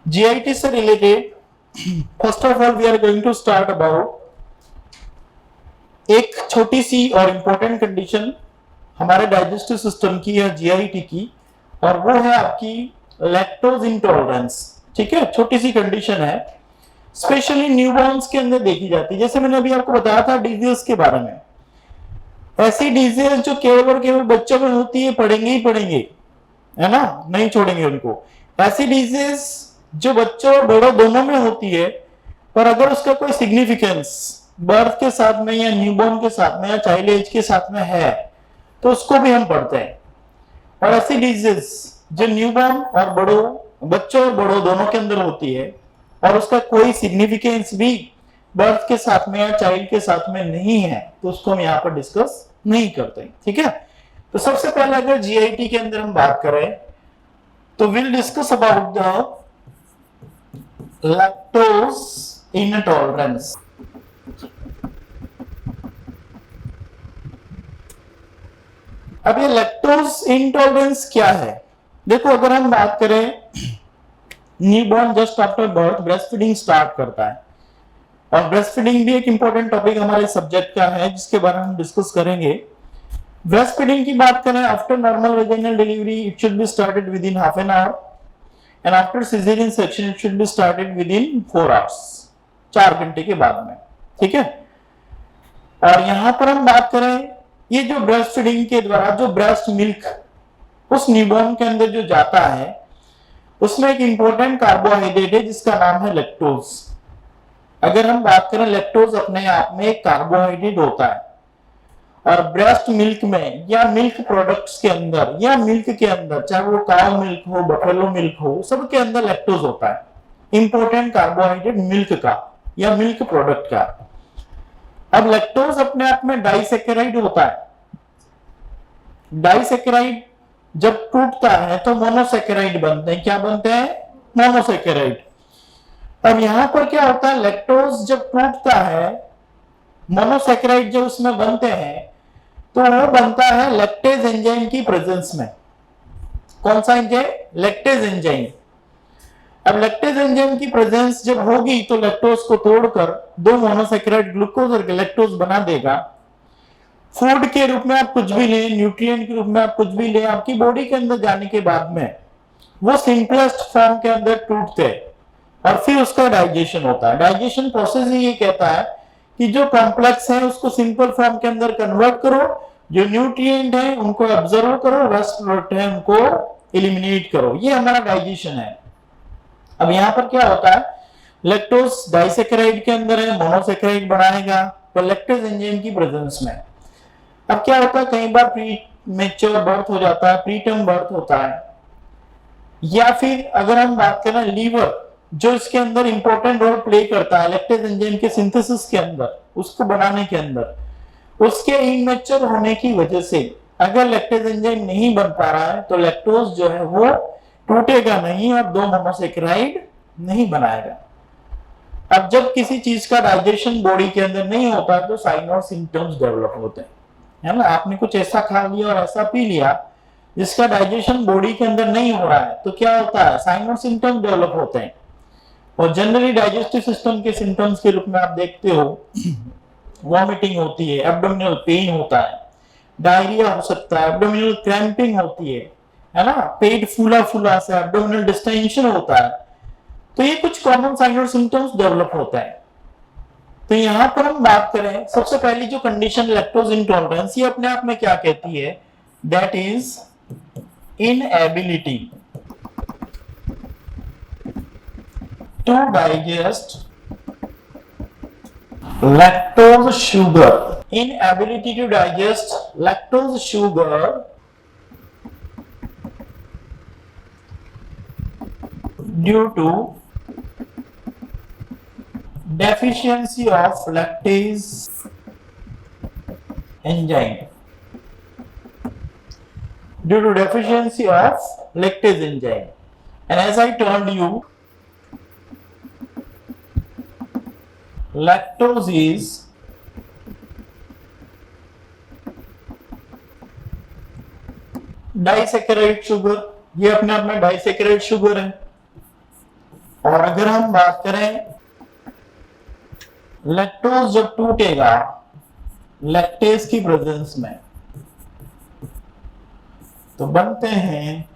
GIT से related first of all we are going to start about एक छोटी सी और इंपॉर्टेंट कंडीशन हमारे डाइजेस्टिव सिस्टम की या GIT की, और वो है आपकी लैक्टोज इंटॉलरेंस। ठीक है, छोटी सी कंडीशन है, स्पेशली न्यूबॉर्न्स के अंदर देखी जाती है। जैसे मैंने अभी आपको बताया था डिजीज के बारे में, ऐसी डिजीज जो केवल और केवल बच्चों में होती है, पढ़ेंगे ही पढ़ेंगे, है ना, नहीं छोड़ेंगे उनको। ऐसी डिजीज जो बच्चों और बड़ों दोनों में होती है, पर अगर उसका कोई सिग्निफिकेंस बर्थ के साथ में या न्यूबॉर्न के साथ में या चाइल्ड एज के साथ में है तो उसको भी हम पढ़ते हैं। और ऐसी डिजीज जो न्यूबॉर्न और बड़ों, बच्चों और बड़ों दोनों के अंदर होती है और उसका कोई सिग्निफिकेंस भी बर्थ के साथ में या चाइल्ड के साथ में नहीं है, तो उसको हम यहाँ पर डिस्कस नहीं करते। ठीक है, तो सबसे पहले अगर GIT के अंदर हम बात करें तो will discuss about the lactose intolerance. अब ये लैक्टोज इंटॉलरेंस क्या है? देखो, अगर हम बात करें, newborn just after birth breast feeding start करता है, और ब्रेस्ट फीडिंग भी एक इंपॉर्टेंट टॉपिक हमारे सब्जेक्ट का है जिसके बारे में हम डिस्कस करेंगे। ब्रेस्ट फीडिंग की बात करें, after normal vaginal delivery it should be started with in half an hour, and after caesarean section it should be started with in 4 hours, 4 घंटे के बाद में। ठीक है, और यहां पर हम बात करें, ये जो ब्रेस्ट फीडिंग के द्वारा जो ब्रेस्ट मिल्क उस न्यूबॉर्न के अंदर जो जाता है, उसमें एक इंपॉर्टेंट कार्बोहाइड्रेट है जिसका नाम है लैक्टोज। अगर हम बात करें, लैक्टोज अपने आप में एक कार्बोहाइड्रेट होता है, और ब्रेस्ट मिल्क में या मिल्क प्रोडक्ट्स के अंदर या मिल्क के अंदर, चाहे वो काउ मिल्क हो, बफेलो मिल्क हो, सबके अंदर लैक्टोज होता है, इंपॉर्टेंट कार्बोहाइड्रेट मिल्क का या मिल्क प्रोडक्ट का। अब लैक्टोज अपने आप में डाइसैकेराइड होता है। डाइसैकेराइड जब टूटता है तो मोनोसैकेराइड बनते हैं। क्या बनते हैं? मोनोसैकेराइड। अब यहां पर क्या होता है, लैक्टोज जब टूटता है, मोनोसैकेराइड जो उसमें बनते हैं, तो वो बनता है लैक्टेज एंजाइम की प्रेजेंस में। कौन सा एंजाइम? Lactase enzyme. अब लैक्टेज एंजाइम की प्रेजेंस जब होगी तो लैक्टोज को तोड़कर 2 मोनोसैकेराइड ग्लूकोज और लैक्टोज बना देगा। फूड के रूप में आप कुछ भी लें, न्यूट्रिएंट के रूप में आप कुछ भी लें, आपकी बॉडी के अंदर जाने के बाद में वो सिंपलेस्ट फॉर्म के अंदर टूटते हैं और फिर उसका डाइजेशन होता है। डाइजेशन प्रोसेस ही ये कहता है कि जो कॉम्प्लेक्स है उसको सिंपल फॉर्म के अंदर कन्वर्ट करो, जो न्यूट्रिएंट है उनको ऑब्जर्व करो, वेस्ट प्रोडक्ट है उनको एलिमिनेट करो, ये हमारा डाइजेशन है। अब यहां पर क्या होता है, लैक्टोज डाइसैकेराइड के अंदर है, मोनोसैकेराइड बनाएगा तो लैक्टेज एंजाइम की प्रेजेंस में। अब क्या होता है, कई बार प्री मैच्योर बर्थ हो जाता है, प्रीटर्म बर्थ होता है, या फिर अगर हम बात करें लीवर जो इसके अंदर इंपॉर्टेंट रोल प्ले करता है लैक्टेज एंजाइम के सिंथेसिस के अंदर, उसको बनाने के अंदर, उसके इनमेच्योर होने की वजह से अगर लैक्टेज एंजाइम नहीं बन पा रहा है तो लैक्टोज जो है वो टूटेगा नहीं और 2 मोनोसैकेराइड नहीं बनाएगा। अब जब किसी चीज का डाइजेशन बॉडी के अंदर नहीं होता तो साइन और सिम्टम्स डेवलप होते हैं, है ना। आपने कुछ ऐसा खा लिया और ऐसा पी लिया जिसका डाइजेशन बॉडी के अंदर नहीं हो रहा है तो क्या होता है, साइन और सिम्टम्स डेवलप होते हैं। और जनरली डाइजेस्टिव सिस्टम के सिम्टम्स के रूप में आप देखते हो, वॉमिटिंग होती है, एब्डोमिनल पेन होता है, डायरिया हो सकता है, एब्डोमिनल क्रैम्पिंग होती है ना, पेट फूला फूला सा, एब्डोमिनल डिस्टेंशन होता है। तो ये कुछ कॉमन साइन और सिम्टम्स डेवलप होता है। तो यहां पर हम बात करें, सबसे पहली जो कंडीशन लैक्टोज इंटॉलरेंस, ये अपने आप में क्या कहती है, that is inability to digest lactose sugar. Inability to digest lactose sugar due to deficiency of lactase enzyme. Due to deficiency of lactase enzyme. And as I told you, lactose is disaccharide sugar, ये अपने आप में disaccharide sugar है। और अगर हम बात करें लैक्टोज जब टूटेगा लैक्टेज की प्रेजेंस में तो बनते हैं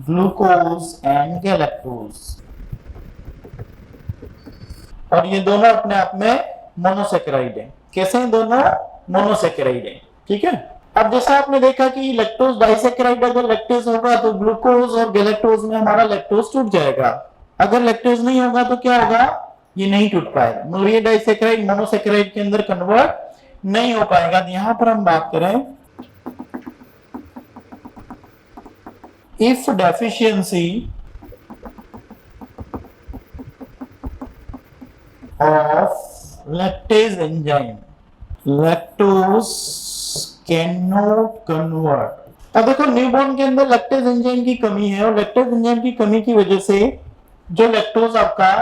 ग्लूकोज एंड गैलेक्टोज, और ये दोनों अपने आप में मोनोसेकेराइड है। कैसे हैं दोनों? मोनोसेकेराइड है। ठीक है। अब जैसा आपने देखा कि लैक्टोज डाइसेकेराइड अगर लैक्टेज होगा तो ग्लूकोज और गैलेक्टोज में हमारा लैक्टोज टूट जाएगा। अगर लैक्टेज नहीं होगा तो क्या होगा? ये नहीं टूट पाएगा, मतलब ये डाइसेकेराइड मोनोसेकेराइड के अंदर कन्वर्ट नहीं हो पाएगा। यहां पर हम बात करें if deficiency of lactase enzyme, lactose cannot convert। अब देखो न्यूबॉर्न के अंदर लैक्टेज एंजाइम की कमी है, और लैक्टेज एंजाइम की कमी की वजह से जो लैक्टोज आपका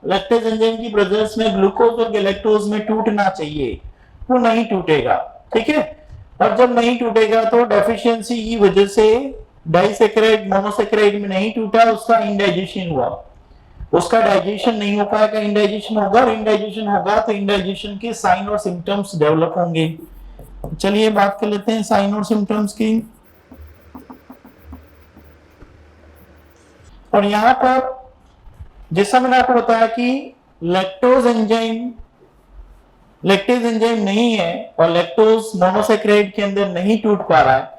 लैक्टेज एंजाइम की प्रेजेंस में ग्लूकोज और गैलेक्टोज में टूटना चाहिए वो नहीं टूटेगा। ठीक है। और जब नहीं टूटेगा तो डेफिशिएंसी की वजह से डाइसेकेराइड मोनोसेकेराइड में नहीं टूटा, उसका इंडाइजेशन हुआ, उसका डाइजेशन नहीं हो पाएगा। इंडाइजेशन होगा, और इंडाइजेशन होगा तो इंडाइजेशन के साइन और सिम्टम्स डेवलप होंगे। चलिए बात कर लेते हैं साइन और सिम्टम्स की। और यहां पर जैसा मैंने आपको बताया कि लैक्टोज एंजाइम लैक्टेज एंजाइम नहीं है और लैक्टोज मोनोसेकेराइड के अंदर नहीं टूट पा रहा है,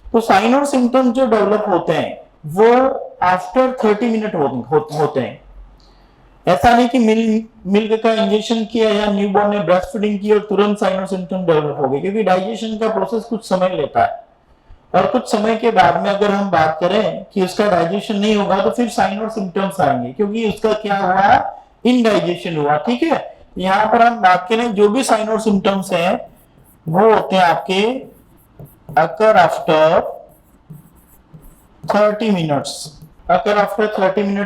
तो साइन और सिम्टम्स जो डेवलप होते हैं वो आफ्टर 30 मिनट होते हैं। ऐसा नहीं कि मिल्क का इंजेक्शन किया या न्यूबॉर्न ने ब्रेस्ट फीडिंग की और तुरंत साइन और सिम्टम डेवलप हो गए, क्योंकि डाइजेशन का प्रोसेस कुछ समय लेता है, और कुछ समय के बाद में अगर हम बात करें कि उसका डाइजेशन नहीं होगा तो फिर साइन और सिम्टम्स आएंगे, क्योंकि उसका क्या हुआ? इनडाइजेशन हुआ। ठीक है। यहाँ पर हम बात करें जो भी साइन और सिम्टम्स हैं वो होते हैं आपके occur after 30 minutes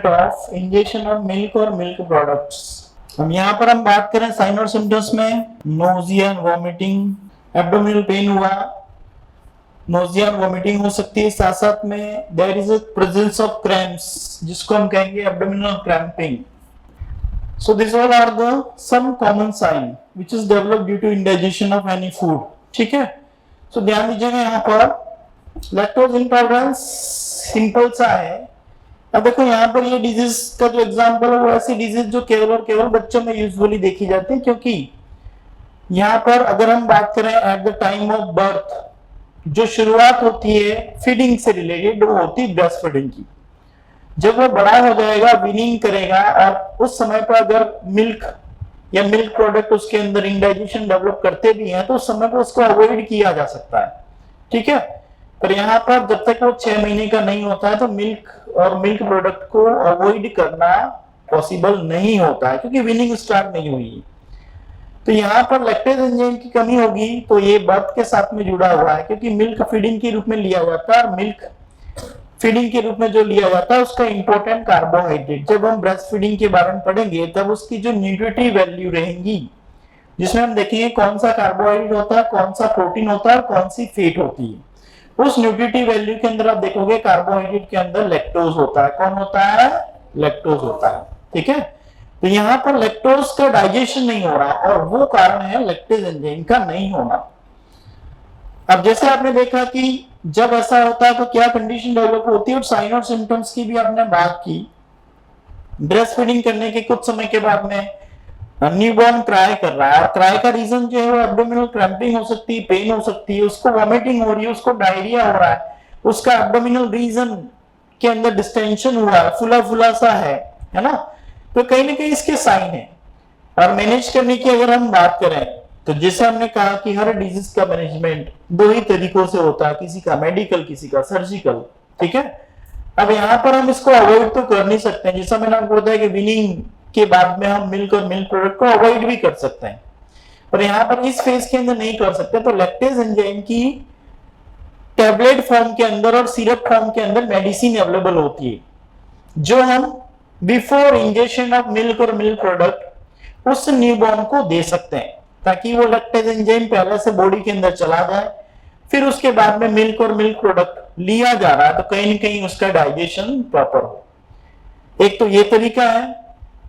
of ingestion of milk or milk products। हम यहाँ पर हम बात करें साइन और सिम्टम्स में nausea and vomiting, abdominal pain हुआ, नोजिया एंड वॉमिटिंग हो सकती है, साथ साथ में there is a presence of cramps जिसको हम कहेंगे abdominal cramping. So this all are the some common sign which is developed due to indigestion of any food. ठीक है। तो ध्यान दीजिएगा यहाँ पर लैक्टोज इंटॉलरेंस सिंपल सा है। अब देखो यहाँ पर ये डिजीज का जो एग्जांपल है वो ऐसी डिजीज जो केवल और केवल बच्चों में यूजुअली देखी जाती है, क्योंकि यहाँ पर अगर हम बात करें at the time of birth जो शुरुआत होती है फीडिंग से रिलेटेड वो होती है ब्रेस्ट फीडिंग की। जब वो बड़ा हो जाएगा, वीनिंग करेगा, और उस समय पर अगर मिल्क या मिल्क प्रोडक्ट उसके अंदर इंडाइजेशन डेवलप करते भी हैं तो उस समय पर उसको अवॉइड किया जा सकता है। ठीक है। पर यहाँ पर जब तक वो 6 महीने का नहीं होता है तो मिल्क और मिल्क प्रोडक्ट को अवॉइड करना पॉसिबल नहीं होता है, क्योंकि वीनिंग स्टार्ट नहीं हुई। तो यहाँ पर लैक्टेज एंजाइम की कमी होगी तो ये बर्थ के साथ में जुड़ा हुआ है, क्योंकि मिल्क फीडिंग के रूप में लिया जाता है, और मिल्क फीडिंग के रूप में जो लिया जाता है उसका इंपॉर्टेंट कार्बोहाइड्रेट, जब हम ब्रेस्ट फीडिंग के बारे में पढ़ेंगे तब उसकी जो न्यूट्रिटिव वैल्यू रहेंगी जिसमें हम देखेंगे कौन सा कार्बोहाइड्रेट होता है, कौन सा प्रोटीन होता है और कौन सी फैट होती है। उस न्यूट्रिटिव वैल्यू के अंदर आप देखोगे कार्बोहाइड्रेट के अंदर लैक्टोज होता है। कौन होता है? लैक्टोज होता है। ठीक है। तो यहाँ पर लैक्टोज का डाइजेशन नहीं हो रहा, और वो कारण है लैक्टेज एंजाइम का नहीं होना। अब जैसे आपने देखा कि जब ऐसा होता है तो क्या कंडीशन डेवलप होती है, और साइन और सिम्टम्स की भी आपने बात की। ब्रेस्ट फीडिंग करने के कुछ समय के बाद में न्यूबॉर्न क्राई कर रहा है, और क्राई का रीजन जो है वो एब्डोमिनल क्रैम्पिंग हो सकती है, पेन हो सकती है, उसको वॉमिटिंग हो रही है, उसको डायरिया हो रहा है, उसका एब्डोमिनल रीजन के अंदर डिस्टेंशन हुआ है, फुला फुला सा है ना। तो कहीं ना कहीं इसके साइन है। और मैनेज करने की अगर हम बात करें तो जैसे हमने कहा कि हर डिजीज का मैनेजमेंट 2 ही तरीकों से होता है, किसी का मेडिकल, किसी का सर्जिकल। ठीक है। अब यहाँ पर हम इसको अवॉइड तो कर नहीं सकते हैं, जैसा मैंने आपको बताया कि विनिंग के बाद में हम मिल्क और मिल्क प्रोडक्ट को अवॉइड भी कर सकते हैं, पर यहाँ पर इस फेज के अंदर नहीं कर सकते। तो लैक्टेज एंजाइम की टैबलेट फॉर्म के अंदर और सिरप फॉर्म के अंदर मेडिसिन अवेलेबल होती है, जो हम बिफोर इंजेक्शन ऑफ मिल्क और मिल्क प्रोडक्ट उस न्यूबॉर्न को दे सकते हैं, ताकि वो लैक्टेज एंजाइम पहले से बॉडी के अंदर चला जाए, फिर उसके बाद में मिल्क और मिल्क प्रोडक्ट लिया जा रहा है तो कहीं ना कहीं उसका डाइजेशन प्रॉपर हो। एक तो ये तरीका है।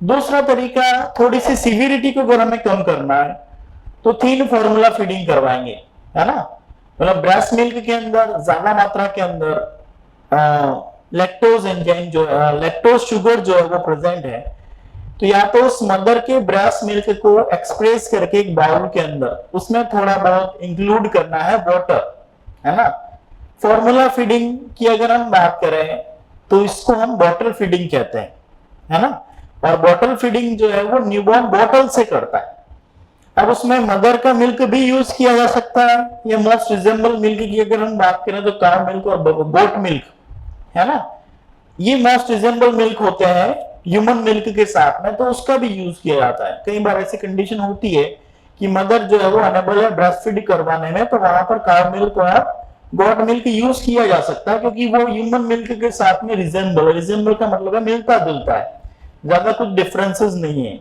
दूसरा तरीका, थोड़ी सी सीवियरिटी को अगर हमें कम करना है तो थिन फॉर्मूला फीडिंग करवाएंगे, है ना। मतलब ब्रेस्ट मिल्क के अंदर ज्यादा मात्रा के अंदर लैक्टोज एंजाइम जो है, लैक्टोज शुगर जो है वो प्रेजेंट है, तो या तो उस मदर के ब्रेस्ट मिल्क को एक्सप्रेस करके एक बाउल के अंदर उसमें थोड़ा बहुत इंक्लूड करना है वाटर, है ना। फॉर्मूला फीडिंग की अगर हम बात करें तो इसको हम बॉटल फीडिंग कहते हैं, है ना। और बॉटल फीडिंग जो है वो न्यूबॉर्न बॉटल से करता है। अब उसमें मदर का मिल्क भी यूज किया जा सकता है, या मोस्ट रिजेंबल मिल्क की अगर हम बात करें तो काव मिल्क और गोट मिल्क, है ना, ये मोस्ट रिजेंबल मिल्क होते हैं ह्यूमन मिल्क के साथ में, तो उसका भी यूज किया जाता है। कई बार ऐसी कंडीशन होती है कि मदर जो है वो अनेबल है ब्रेस्ट फीड करवाने में, तो वहां पर काव मिल्क और गॉट मिल्क यूज किया जा सकता है, क्योंकि वो ह्यूमन मिल्क के साथ में रिजेंबल का मतलब है मिलता जुलता है, ज्यादा कुछ डिफरेंसेस नहीं है,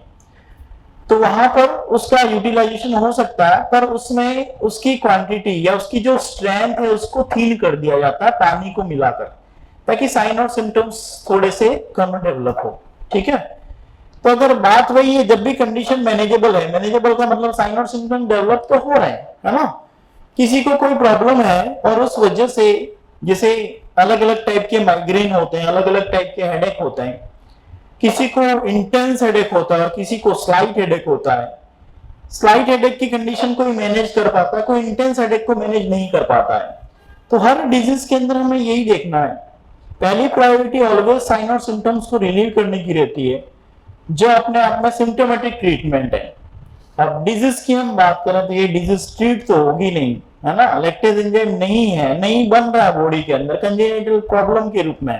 तो वहां पर उसका यूटिलाइजेशन हो सकता है। पर उसमें उसकी क्वांटिटी या उसकी जो स्ट्रेंथ है उसको थीन कर दिया जाता है पानी को मिलाकर, ताकि साइन और सिम्टम्स थोड़े से कम डेवलप हो, ठीक है। तो अगर बात वही है, जब भी कंडीशन मैनेजेबल है, मैनेजेबल का मतलब साइन और सिम्टम डेवलप तो हो रहे हैं, है ना। किसी को कोई प्रॉब्लम है और उस वजह से, जैसे अलग अलग टाइप के माइग्रेन होते हैं, अलग अलग टाइप के हेडेक होते हैं, किसी को इंटेंस हेडेक होता है, किसी को स्लाइट हेडेक होता है। स्लाइट हेडेक की कंडीशन कोई मैनेज कर पाता है, कोई इंटेंस हेडेक को मैनेज नहीं कर पाता है। तो हर डिजीज के अंदर हमें यही देखना है, पहली प्रायोरिटी ऑलवेज साइन और सिम्टम्स को रिलीव करने की रहती है, जो अपने आप में सिम्टोमेटिक ट्रीटमेंट है। अब डिजीज की हम बात करें तो ये डिजीज ट्रीट तो होगी नहीं, है ना। लैक्टेज एंजाइम नहीं है, नहीं बन रहा है बॉडी के अंदर, कंजेनिटल प्रॉब्लम के रूप में,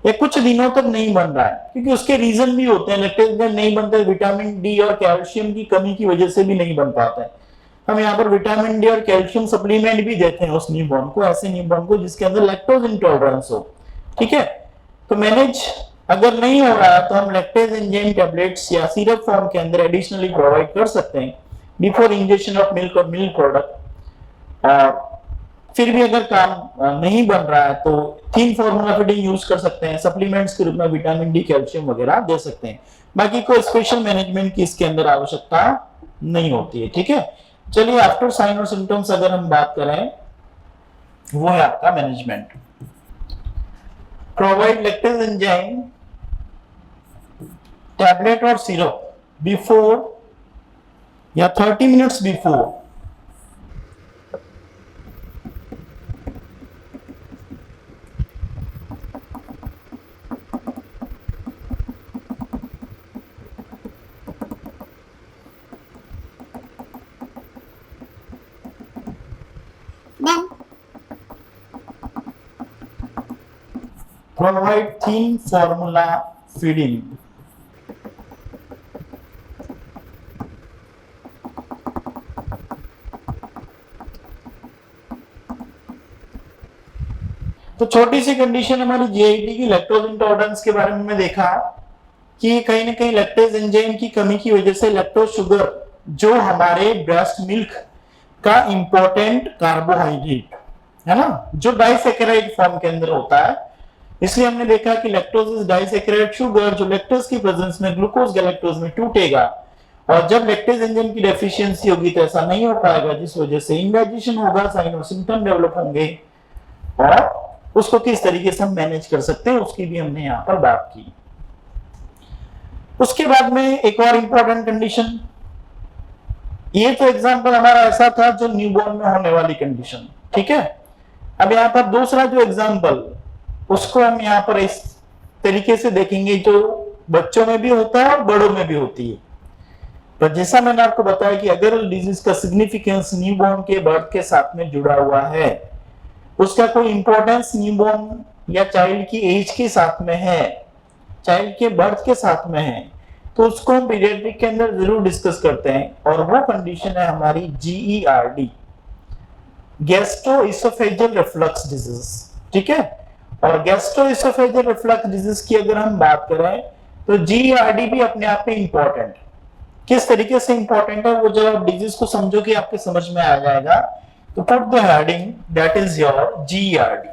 या कुछ दिनों तक नहीं बन रहा है, क्योंकि उसके रीजन भी होते हैं। लैक्टेज एंजाइम नहीं बनते, विटामिन डी और कैल्शियम की कमी की वजह से भी नहीं बन पाते हैं। हम यहाँ पर विटामिन डी और कैल्शियम सप्लीमेंट भी देते हैं उस न्यूबॉर्न को, ऐसे न्यूबॉर्न को जिसके अंदर लैक्टोज इंटॉलरेंस हो, ठीक है। तो मैनेज अगर नहीं हो रहा तो हम लैक्टेज एंजाइम टैबलेट्स या सिरप फॉर्म के अंदर एडिशनली प्रोवाइड कर सकते हैं बिफोर इंजेक्शन ऑफ मिल्क और मिल्क प्रोडक्ट। और फिर भी अगर काम नहीं बन रहा है तो थिन फॉर्मूला फीडिंग यूज कर सकते हैं, सप्लीमेंट्स के रूप में विटामिन डी कैल्शियम वगैरह दे सकते हैं। बाकी कोई स्पेशल मैनेजमेंट की इसके अंदर आवश्यकता नहीं होती है, ठीक है। चलिए, आफ्टर साइन और सिम्टम्स अगर हम बात करें, वो है आपका management. Provide lactase enzyme tablet और सिरप बिफोर या 30 minutes before provide thin formula feeding. तो छोटी सी कंडीशन हमारी जीआईटी की लैक्टोज इंटॉलरेंस के बारे में देखा कि कहीं ना कहीं लैक्टेज एंजाइम की कमी की वजह से लैक्टोज शुगर, जो हमारे ब्रेस्ट मिल्क का इंपॉर्टेंट कार्बोहाइड्रेट है ना, जो डाइसैकेराइड फॉर्म के अंदर होता है, इसलिए हमने देखा कि लैक्टोज इज डाइसैकेराइड शुगर जो लैक्टोज की प्रेजेंस में ग्लूकोज गैलेक्टोज में टूटेगा, और जब लैक्टेज एंजाइम की डेफिशिएंसी होगी तो ऐसा नहीं हो पाएगा, जिस वजह से इंडाइजेशन होगा, साइन और सिम्टम डेवलप होंगे, और उसको किस तरीके से हम मैनेज कर सकते हैं उसकी भी हमने यहाँ पर बात की। उसके बाद में एक और इंपॉर्टेंट कंडीशन, ये तो एग्जांपल हमारा ऐसा था जो न्यूबॉर्न में होने वाली कंडीशन, ठीक है। अब यहाँ पर दूसरा जो एग्जांपल, उसको हम यहाँ पर इस तरीके से देखेंगे जो बच्चों में भी होता है और बड़ों में भी होती है। तो जैसा मैंने आपको बताया कि अगर डिजीज का सिग्निफिकेंस न्यूबॉर्न के बर्थ के साथ में जुड़ा हुआ है, उसका कोई इंपॉर्टेंस न्यूबॉर्न या चाइल्ड की एज के साथ में है, चाइल्ड के बर्थ के साथ में है, तो उसको हम पीडियाट्रिक के अंदर जरूर डिस्कस करते हैं, और वो कंडीशन है हमारी GERD, गैस्ट्रोइसोफेजियल रिफ्लक्स डिजीज, ठीक है। और गैस्ट्रोइसोफेजियल रिफ्लक्स डिजीज की अगर हम बात करें तो GERD भी अपने आप में इंपॉर्टेंट, किस तरीके से इंपॉर्टेंट है वो जब आप डिजीज को समझोगे आपके समझ में आ जाएगा। तो put the heading that is your GERD।